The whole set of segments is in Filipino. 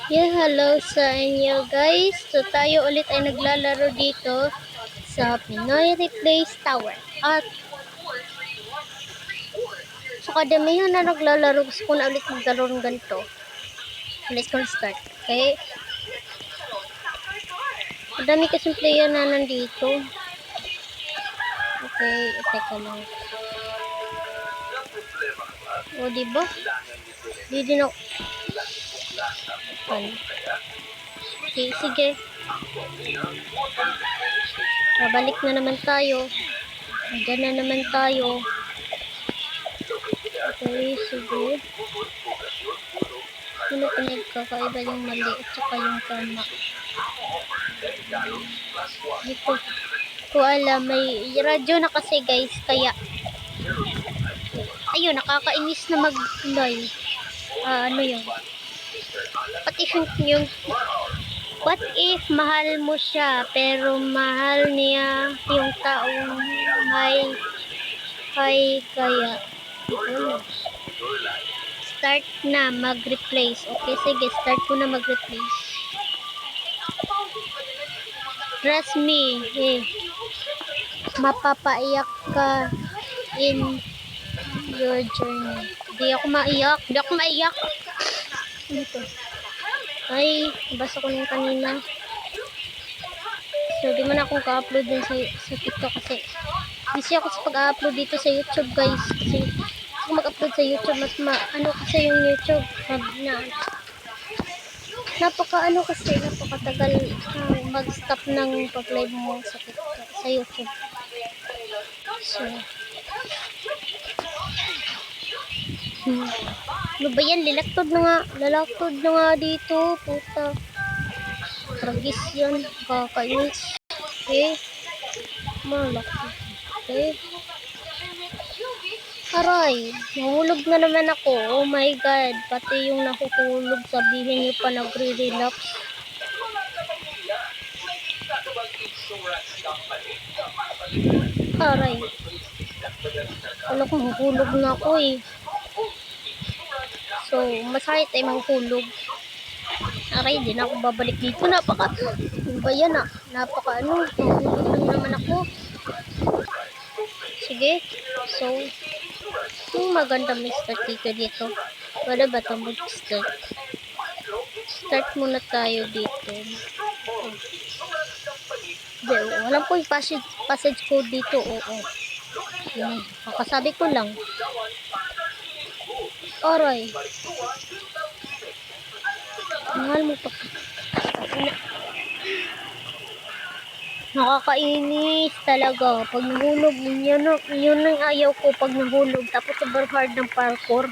Yeah, hello sa inyo guys. So tayo ulit ay naglalaro dito sa Pinoy Replace Tower. At sa kadamihan na naglalaro, gusto ko na ulit maglaro ng ganito. Let's go start. Okay? Madami kasing player na nandito. Okay, teka lang. O, diba? Di din ako. Okay, sige. Babalik na naman tayo. Diyan na naman tayo. Okay, sige. Ano pinagkakaiba yung mali at saka yung tama? Hindi ko alam. May radyo na kasi guys. Kaya ayun, nakakainis na mag-live. Ano yun? Pati yung what if mahal mo siya pero mahal niya yung taong may kaya start na mag-replace. Okay, sige, start ko na mag-replace. Trust me, mapapaiyak ka in your journey. Di ako maiyak. Ano to? Ay, nabasa ko nung kanina. So, di man akong ka-upload din sa TikTok kasi busy ako sa pag-upload dito sa YouTube guys. Kasi kung mag-upload sa YouTube, mas ano kasi yung YouTube napakatagal mag-stop ng pag-live mo sa TikTok, sa YouTube. So, ano ba yan? Lalakad na nga dito. Puta. Tragis yan. Kakainis. Okay. Malakad. Okay. Aray. Nahulog na naman ako. Oh my God. Pati yung nahuhulog, sabihin nyo pa nagre-relax. Aray. Alam ko, mahulog na ako eh. So, masakit ay mahulog. Aray, di na ako babalik dito. Ba yan ah? Mahulog lang naman ako. Sige. So, maganda may start dito. Wala ba ito mag-start? Start muna tayo dito. Walang po yung passage code dito. Oo. Yan. Makasabi ko lang. Aray. Mahal mo pa. Nakakainis talaga. Pag nahulog, yun ang ayaw ko pag nahulog. Tapos super hard ng parkour.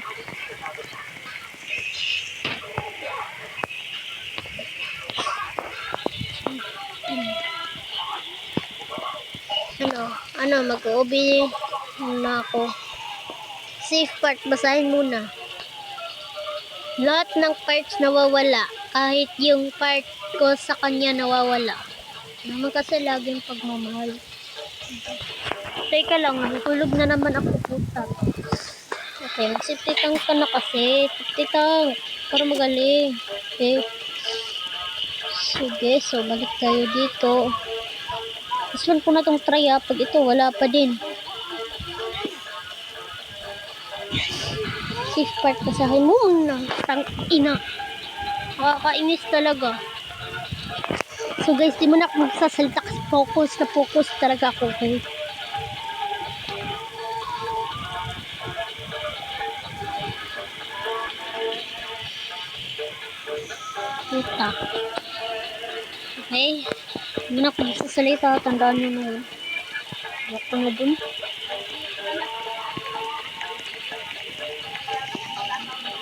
Mag-OB na ako. Safe part, basahin muna. Lahat ng parts nawawala. Kahit yung part ko sa kanya nawawala. Naman kasi laging pagmamahal. Teka lang, natulog na naman ako, puta. Okay, mag-safety tank ka na kasi. Safety tank. Para magaling. Okay. Sige, so balik tayo dito. Isman ko na itong try ha. Pag ito, wala pa din. Safe part basahin mo muna. Tang ina. Nakakainis talaga. So guys, di mo na ako magsasalita kasi focus talaga ako. Okay? Puta. Okay? Di mo na ako magsasalita. Tandaan nyo na yun. Wala ko na dun.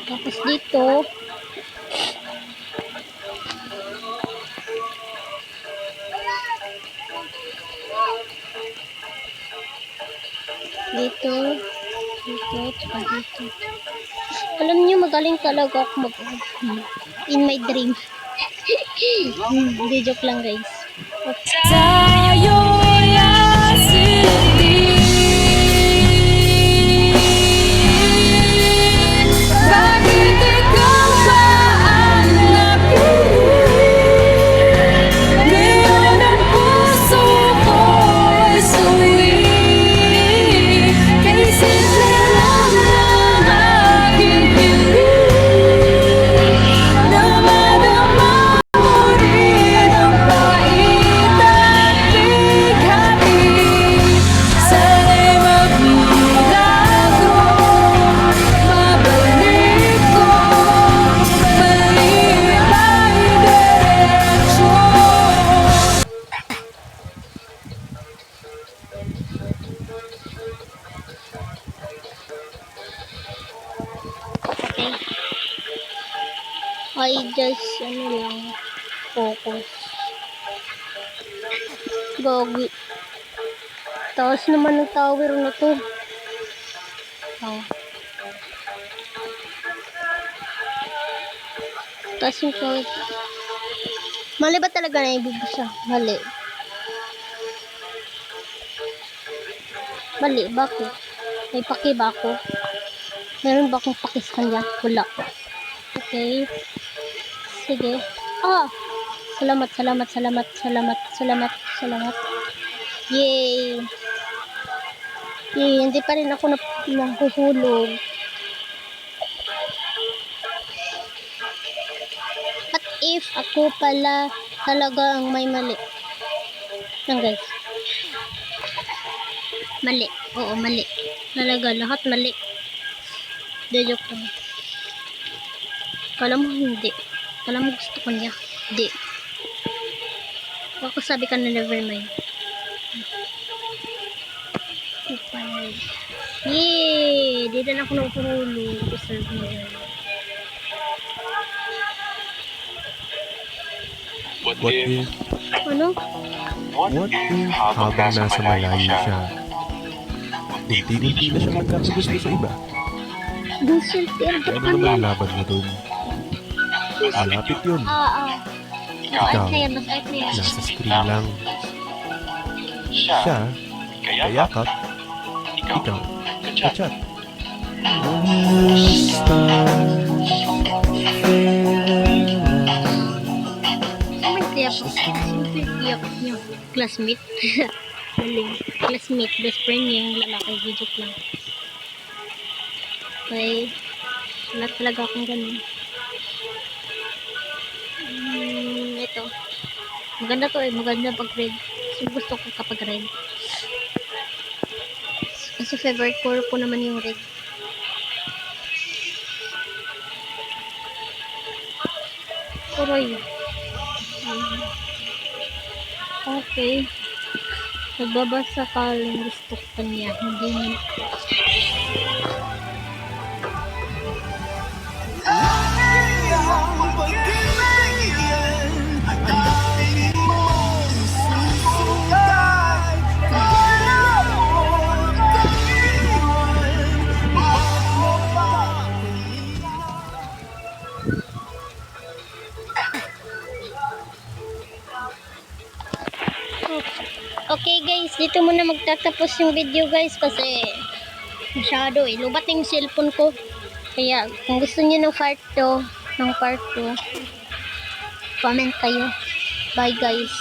Tapos dito. Dito, tsaka dito. Alam niyo, magaling talaga ako in my dream. Hindi, joke lang guys. Tayo bakit ikaw ba ang napili? I just, lang, focus. Gogi. Taas naman ng tower na to. Oh. Taas yung tower. Mali ba talaga na ibig siya? Mali. Mali, bakit? May paki ba ako? Meron ba akong paki sa kanya? Wala. Okay. Sige. Ah! Salamat, salamat, salamat, salamat, salamat, salamat. Yay! Yay, hindi pa rin ako nahuhulog. What if ako pala talaga ang may mali? Yan guys. Mali. Oo, mali. Talaga, lahat mali. De joke lang. Kala mo hindi. Kala mo gusto ko niya. Hindi. Ako sabi ka na never mind. Yay! Di na ako nahuhulog. Deserve mo yan. What if, Ano? what if habang nasa malayo siya, unti-unti na siya magkakagusto sa iba? Bullshit. Ano naman laban mo dun? Malapit yun. Ikaw. Nasa screen lang. Siya, kayakap, ikaw, kachat. Siyempre tiyak niyo. Classmate. Maling. Classmate. Best friend niya yung lalaki. Video lang. Okay. Wala talaga akong ganun. Ito. Maganda to eh. Maganda pag red. So, gusto ko kapag red. Kasi favorite color ko naman yung red. Uroy. Okay. Nagbabasa ka lang gusto ko niya. Hindi niya. Okay guys, dito muna magtatapos yung video guys kasi masyado eh. Lubat yung cellphone ko. Kaya kung gusto niyo ng part 2, comment kayo. Bye guys.